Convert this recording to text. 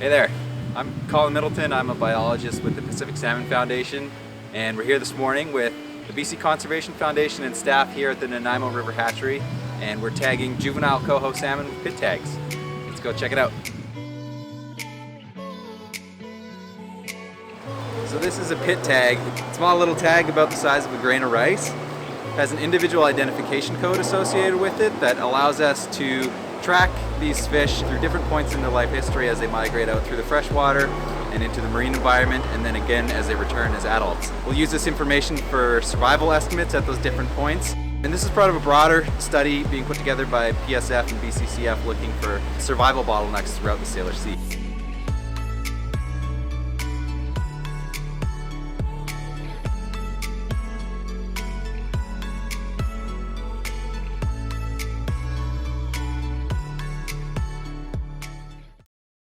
Hey there, I'm Colin Middleton. I'm a biologist with the Pacific Salmon Foundation, and we're here this morning with the BC Conservation Foundation and staff here at the Nanaimo River Hatchery, and we're tagging juvenile coho salmon with pit tags. Let's go check it out. So this is a pit tag, small little tag about the size of a grain of rice. It has an individual identification code associated with it that allows us to track these fish through different points in their life history as they migrate out through the freshwater and into the marine environment, and then again as they return as adults. We'll use this information for survival estimates at those different points. And this is part of a broader study being put together by PSF and BCCF looking for survival bottlenecks throughout the Salish Sea.